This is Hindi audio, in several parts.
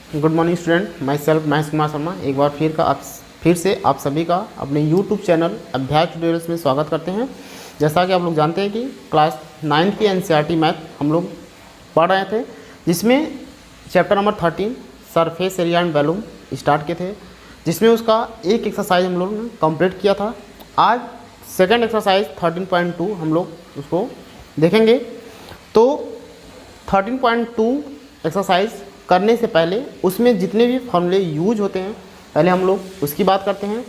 Good morning student, my self Mahesh Kumar Sharma एक बार फिर से आप सभी का अपने यूट्यूब चैनल अभ्यास ट्यूटोरियल्स में स्वागत करते हैं। जैसा कि आप लोग जानते हैं कि क्लास 9 की एनसीईआरटी मैथ हम लोग पढ़ रहे थे, जिसमें chapter number 13 surface area and volume start किए थे, जिसमें उसका एक एक्सरसाइज हम लोग ने कंप्लीट किया था। आज सेकेंड एक्सरसाइज 13.2 हम लोग उसको देखेंगे। तो 13.2 एक्सरसाइज करने से पहले उसमें जितने भी फॉर्मूले यूज होते हैं पहले हम लोग उसकी बात करते हैं।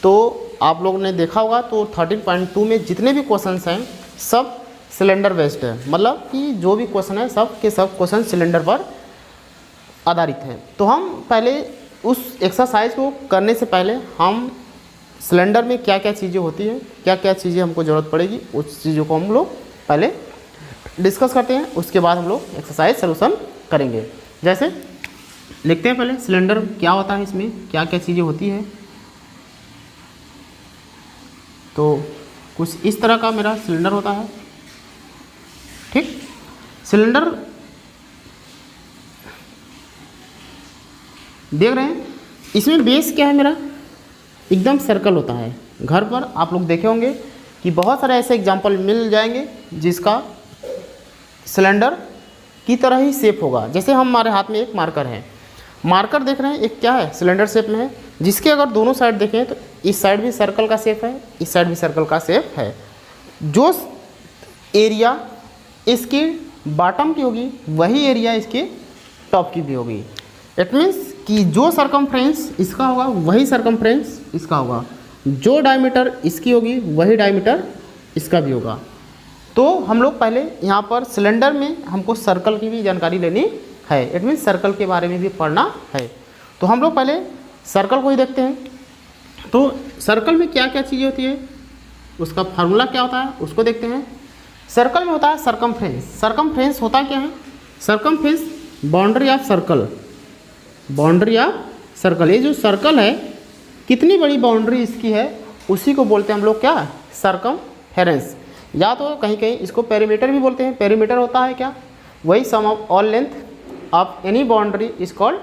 तो आप लोगों ने देखा होगा तो 13.2 में जितने भी क्वेश्चंस हैं सब सिलेंडर बेस्ड है, मतलब कि जो भी क्वेश्चन है सब के सब क्वेश्चन सिलेंडर पर आधारित हैं। तो हम पहले उस एक्सरसाइज को करने से पहले हम सिलेंडर में क्या क्या चीज़ें होती हैं, क्या क्या चीज़ें हमको ज़रूरत पड़ेगी, उस चीज़ों को हम लोग पहले डिस्कस करते हैं। उसके बाद हम लोग एक्सरसाइज सलूशन करेंगे। जैसे लिखते हैं पहले सिलेंडर क्या होता है, इसमें क्या क्या चीज़ें होती है। तो कुछ इस तरह का मेरा सिलेंडर होता है, ठीक। सिलेंडर देख रहे हैं, इसमें बेस क्या है मेरा, एकदम सर्कल होता है। घर पर आप लोग देखे होंगे कि बहुत सारे ऐसे एग्जाम्पल मिल जाएंगे जिसका सिलेंडर की तरह ही शेप होगा। जैसे हमारे हाथ में एक मार्कर है, मार्कर देख रहे हैं एक क्या है, सिलेंडर शेप में है, जिसके अगर दोनों साइड देखें तो इस साइड भी सर्कल का शेप है, इस साइड भी सर्कल का शेप है। जो एरिया इसकी बॉटम की होगी वही एरिया इसके टॉप की भी होगी। इट मीन्स कि जो सरकमफ्रेंस इसका होगा वही सरकमफ्रेंस इसका होगा, जो डायमीटर इसकी होगी वही डायमीटर इसका भी होगा। तो हम लोग पहले यहाँ पर सिलेंडर में हमको सर्कल की भी जानकारी लेनी है, इट मीन्स सर्कल के बारे में भी पढ़ना है। तो हम लोग पहले सर्कल को ही देखते हैं। तो सर्कल में क्या क्या चीज़ें होती है, उसका फार्मूला क्या होता है उसको देखते हैं। सर्कल में होता है सरकमफ्रेंस। सरकमफ्रेंस होता क्या है, circumference boundary of circle, boundary of circle. ये जो सर्कल है कितनी बड़ी बाउंड्री इसकी है उसी को बोलते हैं हम लोग क्या, सरकमफेरेंस। या तो कहीं कहीं इसको पेरीमीटर भी बोलते हैं। पेरीमीटर होता है क्या, वही sum of all length of any boundary is called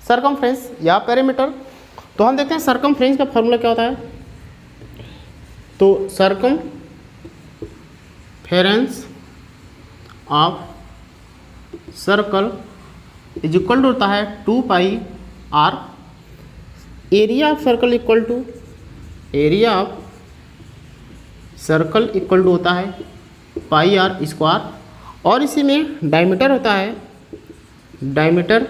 circumference या पेरीमीटर। तो हम देखते हैं सरकमफ्रेंस का फॉर्मूला क्या होता है। तो circumference of circle is equal to होता है 2 pi r. Area of circle equal to area of circle equal to होता है पाई आर स्क्वायर। और इसी में डायमीटर होता है, डायमीटर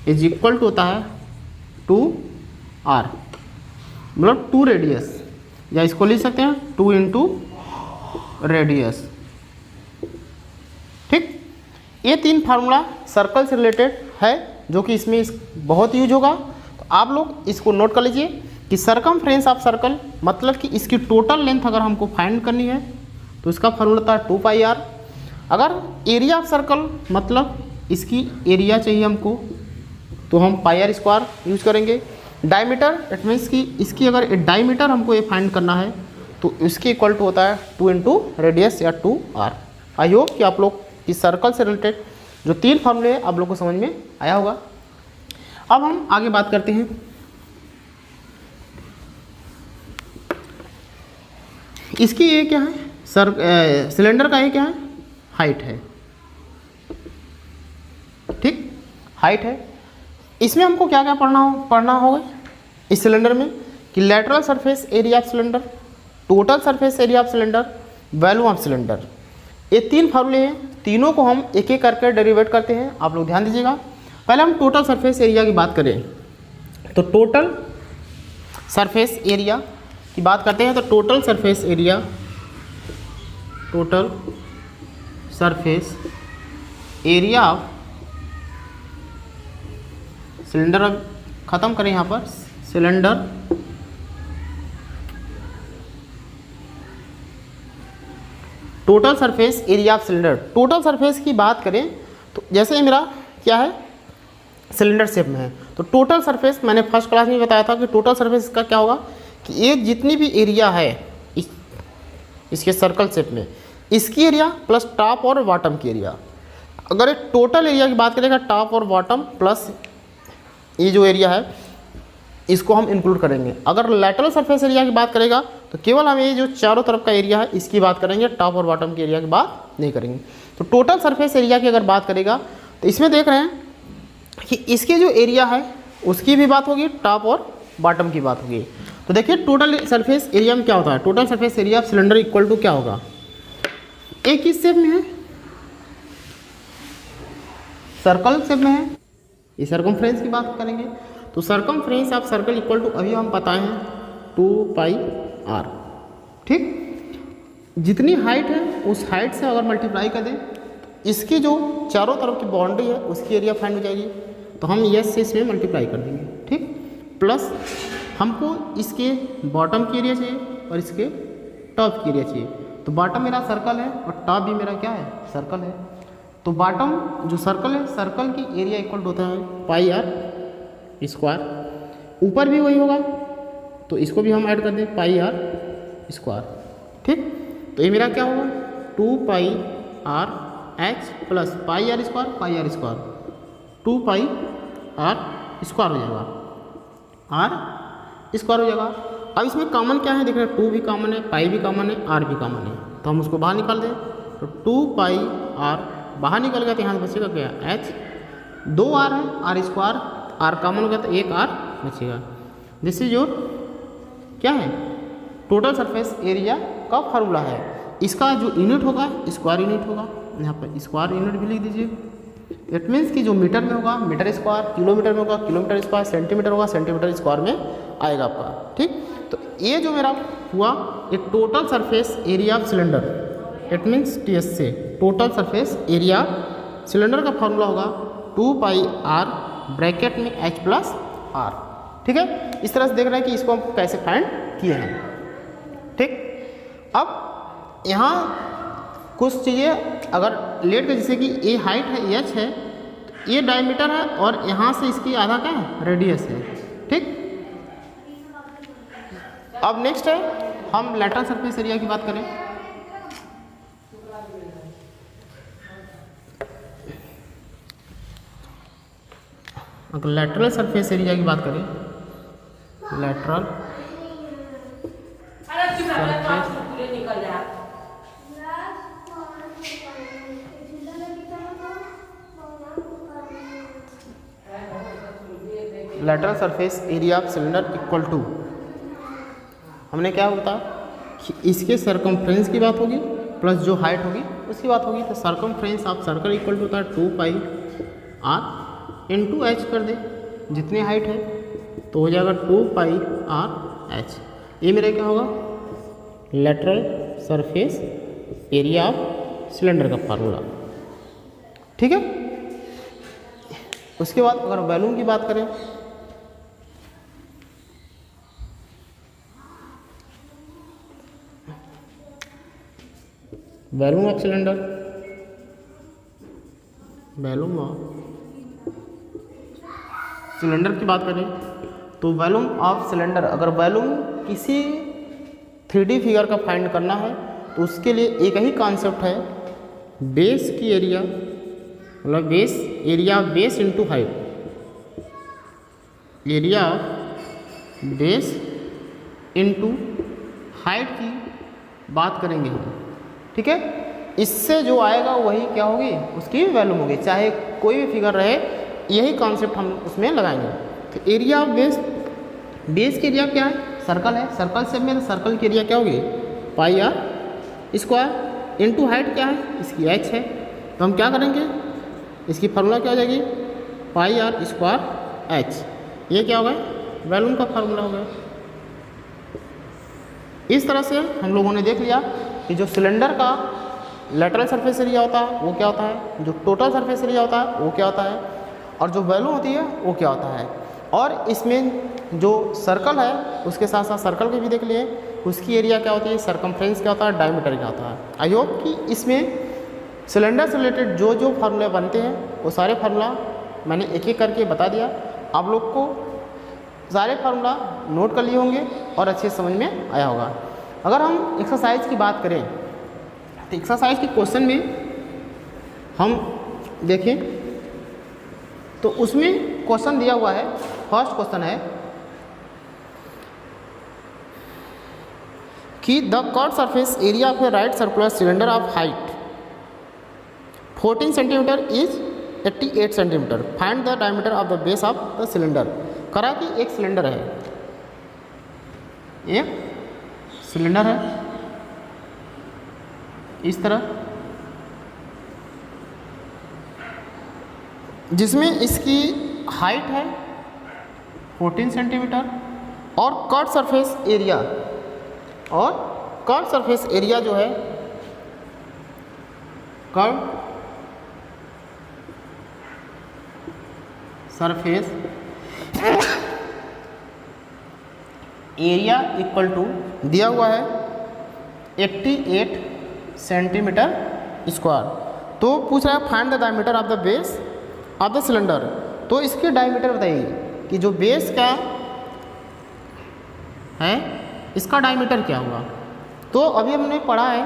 इज इक्वल टू होता है 2 आर, मतलब 2 रेडियस, या इसको लिख सकते हैं 2 इंटू रेडियस, ठीक। ये 3 फार्मूला सर्कल से रिलेटेड है जो कि इसमें बहुत यूज होगा। तो आप लोग इसको नोट कर लीजिए कि सरकमफ्रेंस ऑफ सर्कल मतलब कि इसकी टोटल लेंथ अगर हमको फाइंड करनी है तो इसका फॉर्मूला था 2 पाई आर। अगर एरिया ऑफ सर्कल मतलब इसकी एरिया चाहिए हमको तो हम पाई आर स्क्वायर यूज करेंगे। डायमीटर इट मीन्स कि इसकी अगर डायमीटर हमको ये फाइंड करना है तो इसके इक्वल टू होता है 2 इंटू रेडियस या 2 आर। आई होप कि आप लोग इस सर्कल से रिलेटेड जो 3 फॉर्मूले हैं आप लोग को समझ में आया होगा। अब हम आगे बात करते हैं। इसकी ये क्या है, सिलेंडर का ये क्या है, हाइट है, ठीक, हाइट है। इसमें हमको क्या क्या पढ़ना होगा इस सिलेंडर में कि lateral surface area of cylinder, total surface area of cylinder, value of cylinder. ये 3 फार्मूले हैं, तीनों को हम एक एक करके डेरिवेट करते हैं। आप लोग ध्यान दीजिएगा। पहले हम टोटल सरफेस एरिया की बात करें तो टोटल सरफेस एरिया की बात करते हैं। तो total surface area, total surface area of cylinder, अब ख़त्म करें यहाँ पर cylinder, total surface area of cylinder. Total surface की बात करें तो जैसे मेरा क्या है, सिलेंडर शेप में है, तो टोटल सरफेस मैंने फर्स्ट क्लास में बताया था कि टोटल सरफेस का क्या होगा कि ये जितनी भी एरिया है इसके सर्कल शेप में, इसकी एरिया प्लस टॉप और बॉटम की एरिया। अगर एक टोटल एरिया की बात करेगा टॉप और बॉटम प्लस ये जो एरिया है इसको हम इंक्लूड करेंगे। अगर लैटरल सरफेस एरिया की बात करेगा तो केवल हम ये जो चारों तरफ का एरिया है इसकी बात करेंगे, टॉप और बॉटम के एरिया की बात नहीं करेंगे। तो टोटल सरफेस एरिया की अगर बात करेगा तो इसमें देख रहे हैं कि इसके जो एरिया है उसकी भी बात होगी, टॉप और बॉटम की बात होगी। तो देखिए टोटल सरफेस एरिया में क्या होता है, total surface area of cylinder equal to क्या होगा, एक किस शेप में है, सर्कल शेप में है, ये सर्कमफ्रेंस की बात करेंगे। तो circumference of circle equal to अभी हम बताए हैं 2πr, ठीक। जितनी हाइट है उस हाइट से अगर मल्टीप्लाई कर दें इसकी जो चारों तरफ की बाउंड्री है उसकी एरिया फाइंड हो जाएगी। तो हम यस से इसमें मल्टीप्लाई कर देंगे, ठीक। प्लस हमको इसके बॉटम की एरिया चाहिए और इसके टॉप की एरिया चाहिए। तो बॉटम मेरा सर्कल है और टॉप भी मेरा क्या है, सर्कल है। तो बॉटम जो सर्कल है, सर्कल की एरिया इक्वल होता है πr²। ऊपर भी वही होगा तो इसको भी हम ऐड कर दें πr², ठीक। तो ये मेरा क्या होगा 2πrh प्लस πr², 2πr² हो जाएगा, r² हो जाएगा। अब इसमें कॉमन क्या है, देख रहे हैं 2 भी कॉमन है, पाई भी कॉमन है, r भी कॉमन है। तो हम उसको बाहर निकाल दें तो 2πr बाहर निकल गया तो यहाँ से बचेगा क्या h, 2r है, r², r कॉमन हो गया तो एक r बचेगा। दिस इज योर क्या है, टोटल सरफेस एरिया का फार्मूला है। इसका जो यूनिट होगा स्क्वायर यूनिट होगा, यहाँ पर स्क्वायर यूनिट भी लिख दीजिए। इट मीन्स कि जो मीटर में होगा मीटर स्क्वायर, किलोमीटर में होगा किलोमीटर स्क्वायर, सेंटीमीटर होगा सेंटीमीटर स्क्वायर में आएगा आपका, ठीक। तो ये जो मेरा हुआ एक total surface area of cylinder, it means TS से टोटल सरफेस एरिया सिलेंडर का फार्मूला होगा 2πr ब्रैकेट में h+r, ठीक है। इस तरह से देख रहे हैं कि इसको हम कैसे फाइंड किए हैं, ठीक। अब यहाँ कुछ चीज़ें अगर लेट के, जैसे कि ये हाइट है h है, तो ये डायमीटर है और यहाँ से इसकी आधा क्या है, रेडियस है, ठीक। अब नेक्स्ट है हम लैटरल सरफेस एरिया की बात करें। अगर लैटरल सरफेस एरिया की बात करें, lateral lateral surface area of cylinder equal to, हमने क्या होता कि इसके सरकमफ्रेंस की बात होगी प्लस जो हाइट होगी उसकी बात होगी। तो circumference of circle equal to होता है 2πr इंटू h कर दे, जितनी हाइट है तो हो जाएगा 2πrh। ये मेरा क्या होगा, lateral surface area of cylinder का फार्मूला, ठीक है। उसके बाद अगर वॉल्यूम की बात करें, volume of cylinder, volume of cylinder की बात करें तो वॉल्यूम ऑफ सिलेंडर, अगर वॉल्यूम किसी 3D फिगर का फाइंड करना है तो उसके लिए एक ही कॉन्सेप्ट है, बेस की एरिया, मतलब base area base into height, area of base into height की बात करेंगे हम, ठीक है। इससे जो आएगा वही क्या होगी, उसकी वैल्यूम होगी, चाहे कोई भी फिगर रहे, यही कॉन्सेप्ट हम उसमें लगाएंगे। तो एरिया ऑफ बेस, बेस की एरिया क्या है, सर्कल है, सर्कल से में सर्कल की एरिया क्या होगी πr² इंटू हाइट क्या है, इसकी h है। तो हम क्या करेंगे, इसकी फार्मूला क्या हो जाएगी πr²h, ये क्या होगा, वॉल्यूम का फार्मूला होगा। इस तरह से हम लोगों ने देख लिया कि जो सिलेंडर का लैटरल सरफेस एरिया होता है वो क्या होता है, जो टोटल सरफेस एरिया होता है वो क्या होता है, और जो वॉल्यूम होती है वो क्या होता है। और इसमें जो सर्कल है उसके साथ साथ सर्कल के भी देख लिए, उसकी एरिया क्या होती है, सरकमफ्रेंस क्या होता है, डायमीटर क्या होता है। आई होप कि इसमें सिलेंडर से रिलेटेड जो जो फार्मूले बनते हैं वो सारे फार्मूला मैंने एक एक करके बता दिया। आप लोग को सारे फार्मूला नोट कर लिए होंगे और अच्छे समझ में आया होगा। अगर हम एक्सरसाइज की बात करें तो एक्सरसाइज के क्वेश्चन में हम देखिए, तो उसमें क्वेश्चन दिया हुआ है, फर्स्ट क्वेश्चन है कि the curve surface area of A right circular cylinder of height 14 centimetre is 88 centimetre, find the diameter of the base of the cylinder. करा कि एक सिलेंडर है, एक सिलेंडर है इस तरह, जिसमें इसकी हाइट है 14 सेंटीमीटर और कर्व सरफेस एरिया, और कर्व सरफेस एरिया जो है, curve surface area equal to दिया हुआ है 88 सेंटीमीटर स्क्वायर। तो पूछ रहा है find the diameter of the base of the cylinder. तो इसके डायमीटर बताइए कि जो बेस का है इसका डायमीटर क्या होगा। तो अभी हमने पढ़ा है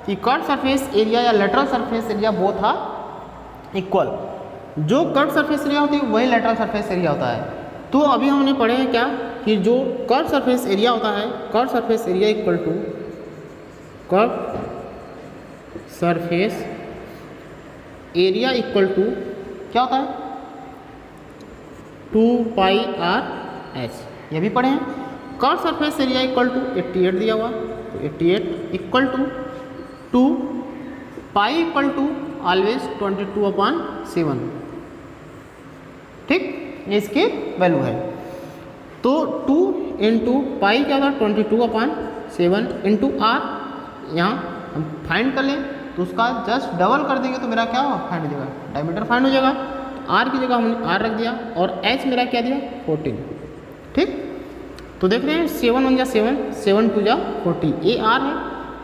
कि कर्व सरफेस एरिया या lateral surface area both are equal. जो कर्व सरफेस एरिया होती है वही लेटरल सरफेस एरिया होता है। तो अभी हमने पढ़े हैं क्या कि जो कर्व सरफेस एरिया होता है, curve surface area equal to curve surface area equal to क्या होता है 2πr/h। ये भी पढ़े हैं। Curve surface area equal to 88 दिया हुआ, तो 88 equal to 2 pi equal to always 22/7। ठीक, ये इसकी वैल्यू है। तो 2 इंटू पाई क्या होगा 22/7 इंटू आर, यहाँ हम फाइंड कर लें तो उसका जस्ट डबल कर देंगे तो मेरा क्या फाइंड हो जाएगा, डायमीटर फाइंड हो जाएगा। तो आर की जगह हमने आर रख दिया और एच मेरा क्या दिया 14। ठीक, तो देख रहे हैं 7 1 जा 7, 7 2 जा 40, ये आर है,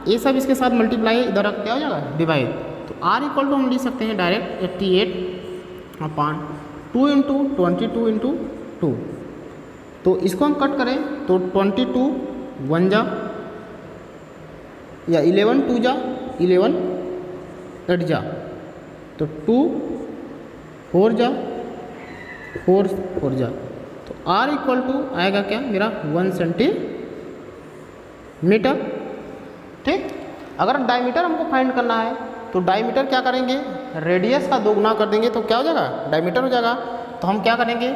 ये सब इसके साथ मल्टीप्लाई इधर क्या हो जाएगा डिवाइड। तो आर इक्वल टू हम लिख सकते हैं डायरेक्ट 88/2 इंटू 22 इंटू 2। तो इसको हम कट करें तो 22 1 जा या 11 2 जा 11 8 जा, तो 2 4 जा 4 4 जा, तो R इक्वल टू आएगा क्या मेरा 1 सेंटीमीटर। ठीक, अगर डायमीटर हमको फाइंड करना है तो डायमीटर क्या करेंगे, रेडियस का 2 गुना कर देंगे तो क्या हो जाएगा डायमीटर हो जाएगा। तो हम क्या करेंगे,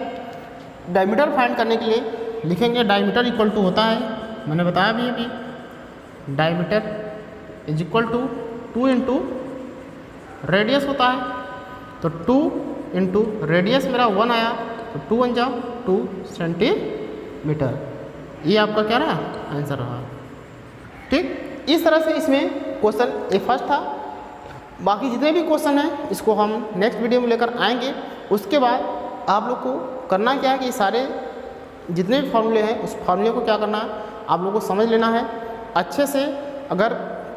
डायमीटर फाइंड करने के लिए लिखेंगे डायमीटर इक्वल टू होता है, मैंने बताया अभी diameter is equal to 2 into radius होता है, तो 2 इंटू रेडियस मेरा 1 आया, तो 2 1 जा 2 सेंटीमीटर। ये आपका क्या रहा आंसर रहा। ठीक, इस तरह से इसमें क्वेश्चन ए फर्स्ट था। बाकी जितने भी क्वेश्चन हैं इसको हम नेक्स्ट वीडियो में लेकर आएंगे। उसके बाद आप लोग को करना क्या है कि सारे जितने भी फॉर्मूले हैं उस फॉर्मूले को क्या करना है आप लोग को समझ लेना है अच्छे से। अगर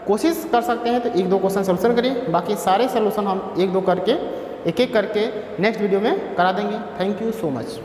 कोशिश कर सकते हैं तो 1-2 क्वेश्चन सॉल्यूशन करिए, बाकी सारे सॉल्यूशन हम 1-2 करके एक एक करके नेक्स्ट वीडियो में करा देंगे। Thank you so much.